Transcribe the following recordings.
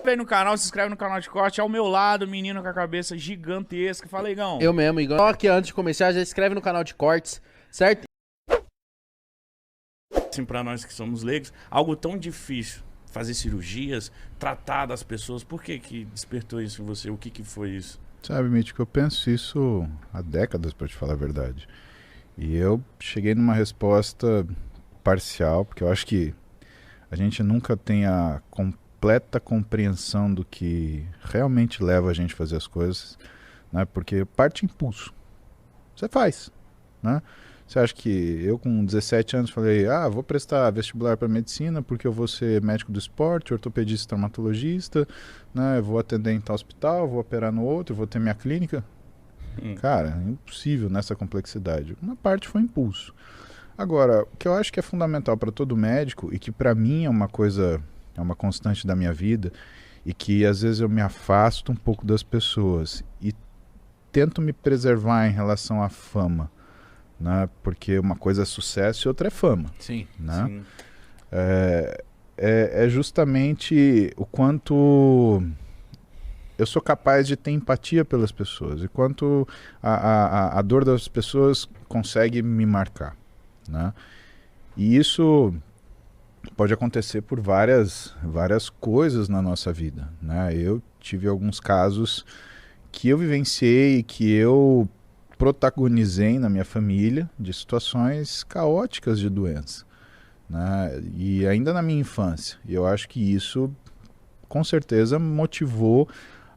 Aí no canal, se inscreve no canal de corte. Ao meu lado, menino com a cabeça gigantesca. Fala, Igão. Eu mesmo, Igor. Só que antes de começar, já inscreve no canal de cortes, certo? Assim, pra nós que somos leigos, algo tão difícil. Fazer cirurgias, tratar das pessoas. Por que que despertou isso em você? O que que foi isso? Sabe, Mítico, eu penso isso há décadas, pra te falar a verdade. E eu cheguei numa resposta parcial, porque eu acho que a gente nunca tem a completa compreensão do que realmente leva a gente a fazer as coisas, né? Porque parte impulso. Você faz, né? Você acha que eu com 17 anos falei, vou prestar vestibular para medicina porque eu vou ser médico do esporte, ortopedista, traumatologista, né? Eu vou atender em tal hospital, vou operar no outro, vou ter minha clínica. Cara, é impossível nessa complexidade. Uma parte foi impulso. Agora, o que eu acho que é fundamental para todo médico e que para mim é uma coisa, é uma constante da minha vida e que às vezes eu me afasto um pouco das pessoas e tento me preservar em relação à fama, né? Porque uma coisa é sucesso e outra é fama. Sim. Né? Sim. É justamente o quanto eu sou capaz de ter empatia pelas pessoas e quanto a dor das pessoas consegue me marcar, né? E isso pode acontecer por várias coisas na nossa vida, né? Eu tive alguns casos que eu vivenciei, que eu protagonizei na minha família de situações caóticas de doença, né? E ainda na minha infância. E eu acho que isso, com certeza, motivou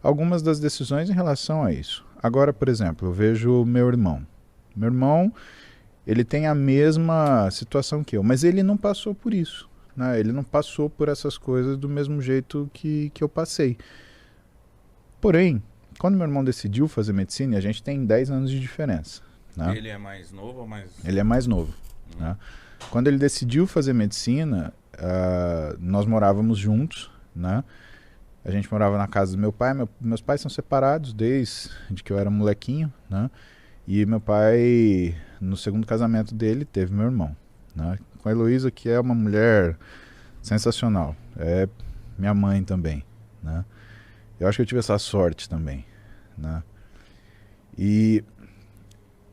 algumas das decisões em relação a isso. Agora, por exemplo, eu vejo meu irmão. Meu irmão, ele tem a mesma situação que eu, mas ele não passou por isso, né? Ele não passou por essas coisas do mesmo jeito que eu passei. Porém, quando meu irmão decidiu fazer medicina, a gente tem 10 anos de diferença, né? Ele é mais novo ou mais... Ele é mais novo, né? Quando ele decidiu fazer medicina, nós morávamos juntos, né? A gente morava na casa do meu pai. Meus pais são separados desde que eu era molequinho, né? E meu pai, no segundo casamento dele, teve meu irmão, né? Com a Heloísa, que é uma mulher sensacional. É minha mãe também, né? Eu acho que eu tive essa sorte também, né? E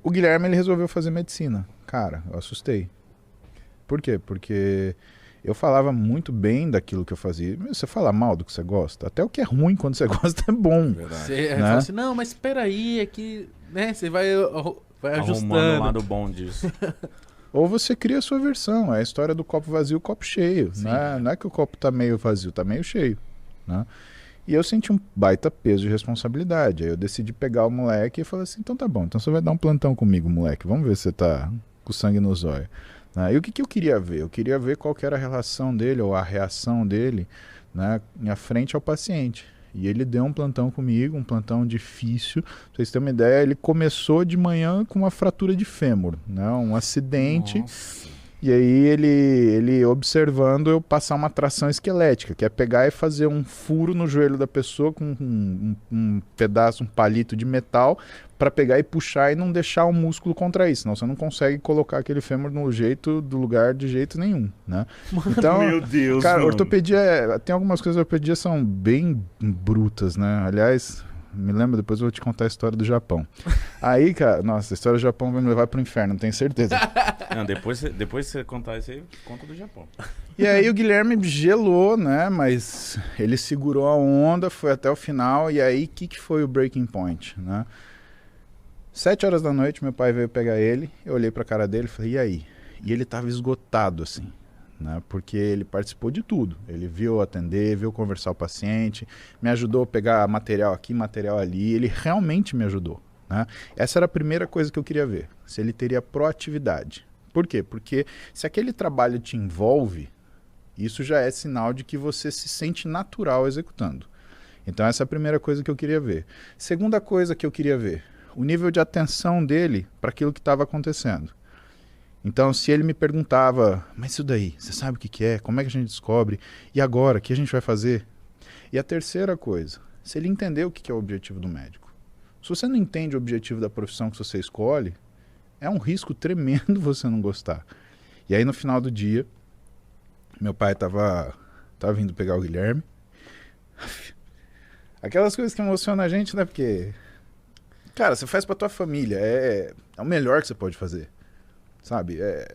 o Guilherme, ele resolveu fazer medicina. Cara, eu assustei. Por quê? Porque eu falava muito bem daquilo que eu fazia. Você fala mal do que você gosta, até o que é ruim quando você gosta é bom. Você né? fala assim, não, mas espera aí, é que, né, você vai Arrumando ajustando. o lado bom disso. Ou você cria a sua versão. É a história do copo vazio e copo cheio. Né? Não é que o copo tá meio vazio, tá meio cheio, né? E eu senti um baita peso de responsabilidade. Aí eu decidi pegar o moleque e falei assim, então tá bom, então você vai dar um plantão comigo, moleque. Vamos ver se você tá com sangue nos olhos. E o que eu queria ver? Eu queria ver qual que era a relação dele ou a reação dele, né, em frente ao paciente. E ele deu um plantão comigo, um plantão difícil. Pra vocês terem uma ideia, ele começou de manhã com uma fratura de fêmur, né, um acidente. Nossa. E aí ele observando eu passar uma tração esquelética, que é pegar e fazer um furo no joelho da pessoa com um pedaço, um palito de metal, para pegar e puxar e não deixar o músculo contrair, senão você não consegue colocar aquele fêmur no jeito do lugar de jeito nenhum, né? Então, Meu Deus, cara, mano. ortopedia, tem algumas coisas da ortopedia são bem brutas, né? Aliás, me lembra, depois eu vou te contar a história do Japão. Aí, cara, nossa, a história do Japão vai me levar pro inferno, tenho certeza. Não, depois você contar isso aí, conta do Japão. E aí o Guilherme gelou, né? Mas ele segurou a onda, foi até o final. E aí, o que foi o breaking point, né? 7 horas da noite, meu pai veio pegar ele. Eu olhei pra cara dele e falei, e aí? E ele tava esgotado, assim, né? Porque ele participou de tudo. Ele viu atender, viu conversar com o paciente, me ajudou a pegar material aqui, material ali. Ele realmente me ajudou, né? Essa era a primeira coisa que eu queria ver. Se ele teria proatividade. Por quê? Porque se aquele trabalho te envolve, isso já é sinal de que você se sente natural executando. Então essa é a primeira coisa que eu queria ver. Segunda coisa que eu queria ver, o nível de atenção dele para aquilo que estava acontecendo. Então se ele me perguntava, mas isso daí, você sabe o que é? Como é que a gente descobre? E agora, o que a gente vai fazer? E a terceira coisa, se ele entender o que é o objetivo do médico. Se você não entende o objetivo da profissão que você escolhe, é um risco tremendo você não gostar. E aí no final do dia, meu pai tava vindo pegar o Guilherme. Aquelas coisas que emocionam a gente, né? Porque, cara, você faz pra tua família. É o melhor que você pode fazer. Sabe? Você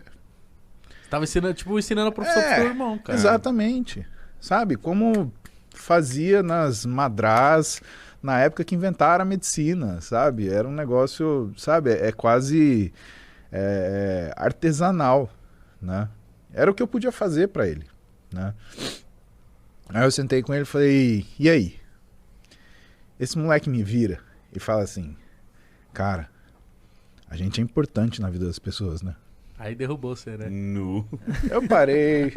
tava ensinando a profissão pro seu irmão, cara. Exatamente. Sabe? Como fazia nas madrás na época que inventaram a medicina, sabe? Era um negócio, sabe? É quase artesanal, né? Era o que eu podia fazer pra ele, né? Aí eu sentei com ele e falei, e aí? Esse moleque me vira e fala assim, cara, a gente é importante na vida das pessoas, né? Aí derrubou você, né? Nu. Eu parei,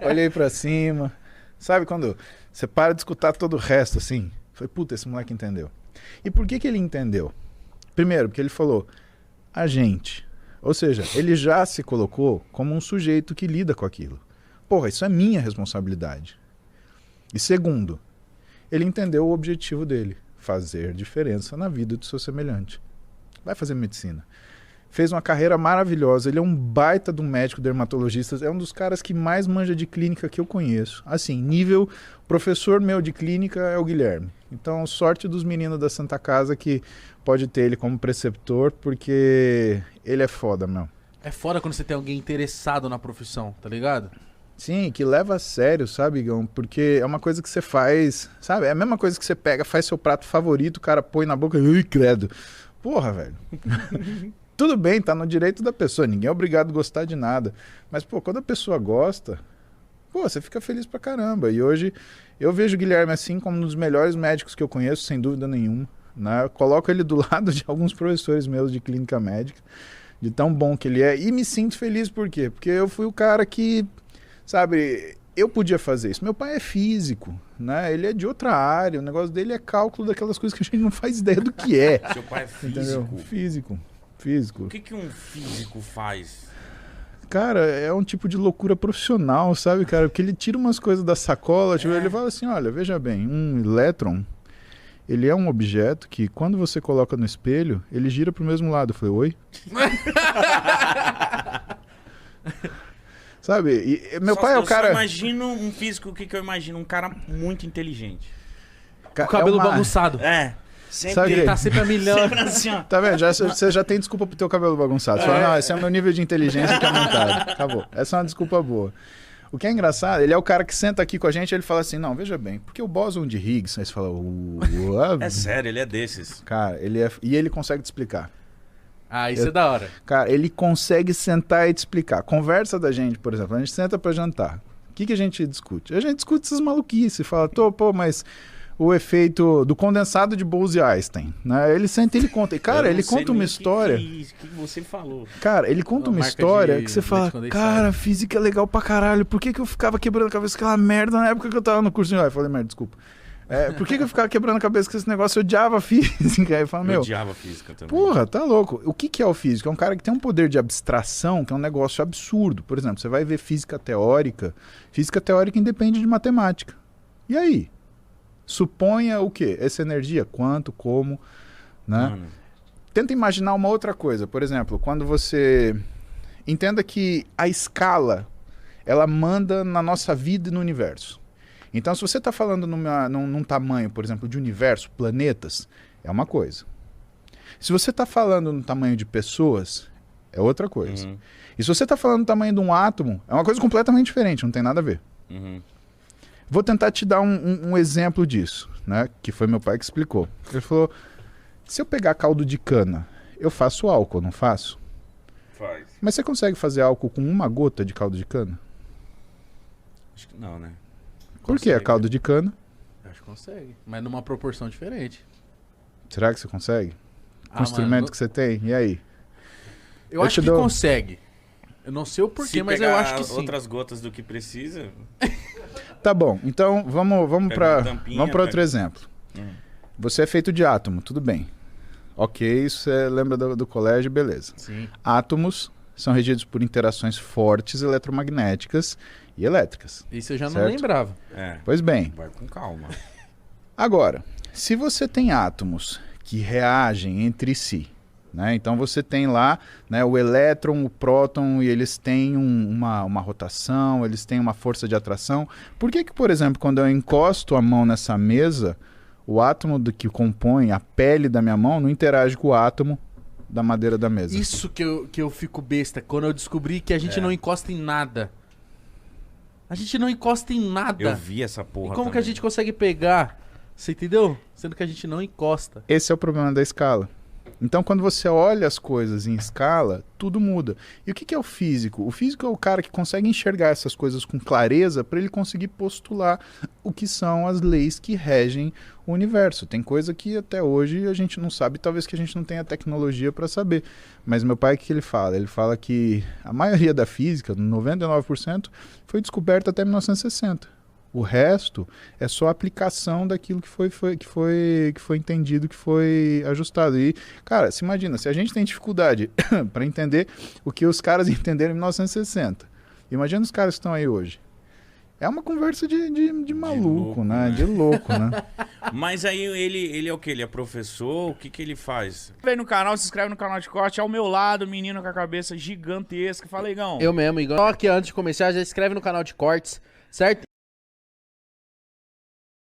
olhei pra cima. Sabe quando você para de escutar todo o resto, assim? Falei, puta, esse moleque entendeu. E por que ele entendeu? Primeiro, porque ele falou, a gente. Ou seja, ele já se colocou como um sujeito que lida com aquilo. Porra, isso é minha responsabilidade. E segundo, ele entendeu o objetivo dele, fazer diferença na vida do seu semelhante. Vai fazer medicina. Fez uma carreira maravilhosa, ele é um baita de um médico dermatologista, é um dos caras que mais manja de clínica que eu conheço. Assim, nível professor meu de clínica é o Guilherme. Então, sorte dos meninos da Santa Casa que pode ter ele como preceptor, porque ele é foda, meu. É foda quando você tem alguém interessado na profissão, tá ligado? Sim, que leva a sério, sabe, Igão? Porque é uma coisa que você faz, sabe? É a mesma coisa que você pega, faz seu prato favorito, o cara põe na boca e, ui, credo. Porra, velho. Tudo bem, tá no direito da pessoa, ninguém é obrigado a gostar de nada. Mas, pô, quando a pessoa gosta, pô, você fica feliz pra caramba. E hoje eu vejo o Guilherme assim como um dos melhores médicos que eu conheço, sem dúvida nenhuma, né? Eu coloco ele do lado de alguns professores meus de clínica médica, de tão bom que ele é. E me sinto feliz por quê? Porque eu fui o cara que, sabe, eu podia fazer isso. Meu pai é físico, né? Ele é de outra área, o negócio dele é cálculo daquelas coisas que a gente não faz ideia do que é. Seu pai é físico. Entendeu? Físico. O que um físico faz? Cara, é um tipo de loucura profissional, sabe, cara? Porque ele tira umas coisas da sacola, tipo, ele fala assim, olha, veja bem, um elétron, ele é um objeto que quando você coloca no espelho, ele gira pro mesmo lado. Eu falei, oi? Sabe? E meu pai é o cara... Eu imagino um físico, o que eu imagino? Um cara muito inteligente. Com o cabelo bagunçado. Sabe Ele tá sempre a milhão. Sempre assim, ó. Tá vendo? Você já tem desculpa pro teu cabelo bagunçado. Você fala, não, esse é o meu nível de inteligência que é aumentado. Acabou. Essa é uma desculpa boa. O que é engraçado, ele é o cara que senta aqui com a gente e ele fala assim, não, veja bem, porque o bóson de Higgs, aí você fala, é sério, ele é desses. Cara, e ele consegue te explicar. Ah, isso é da hora. Cara, ele consegue sentar e te explicar. Conversa da gente, por exemplo, a gente senta pra jantar. O que a gente discute? A gente discute essas maluquices, fala, pô, mas... o efeito do condensado de Bose-Einstein, né? Ele senta e ele conta. E, cara, ele conta uma história... que você falou. Cara, ele conta uma história que você fala, cara, física é legal pra caralho. Por que eu ficava quebrando a cabeça com aquela merda na época que eu tava no curso? Eu falei, merda, desculpa. Por que eu ficava quebrando a cabeça com esse negócio? Eu odiava física. Aí eu falo, eu odiava física também. Porra, tá louco. O que é o físico? É um cara que tem um poder de abstração que é um negócio absurdo. Por exemplo, você vai ver física teórica. Física teórica independe de matemática. E aí? Suponha o quê? Essa energia, quanto, como, né? Mano. Tenta imaginar uma outra coisa. Por exemplo, quando você... Entenda que a escala, ela manda na nossa vida e no universo. Então, se você está falando num tamanho, por exemplo, de universo, planetas, é uma coisa. Se você está falando no tamanho de pessoas, é outra coisa. Uhum. E se você está falando no tamanho de um átomo, é uma coisa completamente diferente, não tem nada a ver. Uhum. Vou tentar te dar um exemplo disso, né? Que foi meu pai que explicou. Ele falou, se eu pegar caldo de cana, eu faço álcool, não faço? Faz. Mas você consegue fazer álcool com uma gota de caldo de cana? Acho que não, né? Por que é caldo de cana? Acho que consegue, mas numa proporção diferente. Será que você consegue? Com o instrumento que você tem? E aí? Eu acho que consegue. Eu não sei o porquê, mas eu acho que sim. Outras gotas do que precisa... Tá bom, então vamos para outro exemplo. Você é feito de átomo, tudo bem. Ok, isso você lembra do colégio, beleza. Sim. Átomos são regidos por interações fortes eletromagnéticas e elétricas. Isso eu já certo? não lembrava. Pois bem. Vai com calma. Agora, se você tem átomos que reagem entre si, né? Então você tem lá, né, o elétron, o próton, e eles têm uma rotação, eles têm uma força de atração. Por que, por exemplo, quando eu encosto a mão nessa mesa, o átomo que compõe a pele da minha mão não interage com o átomo da madeira da mesa? Isso que eu fico besta, quando eu descobri que a gente não encosta em nada. A gente não encosta em nada. Eu vi essa porra. E como que a gente consegue pegar? Você entendeu? Sendo que a gente não encosta. Esse é o problema da escala. Então, quando você olha as coisas em escala, tudo muda. E o que é o físico? O físico é o cara que consegue enxergar essas coisas com clareza para ele conseguir postular o que são as leis que regem o universo. Tem coisa que até hoje a gente não sabe, talvez que a gente não tenha tecnologia para saber. Mas meu pai, o que ele fala? Ele fala que a maioria da física, 99%, foi descoberta até 1960. O resto é só aplicação daquilo que foi entendido, que foi ajustado. E, cara, se imagina, se a gente tem dificuldade para entender o que os caras entenderam em 1960, imagina os caras que estão aí hoje. É uma conversa de maluco, né? De louco, né? Mas aí ele é o quê? Ele é professor? O que ele faz? Vem no canal, se inscreve no canal de corte. Ao meu lado, menino com a cabeça gigantesca. Fala, Igão. Eu mesmo, Igão. Só que antes de começar, já inscreve no canal de cortes, certo?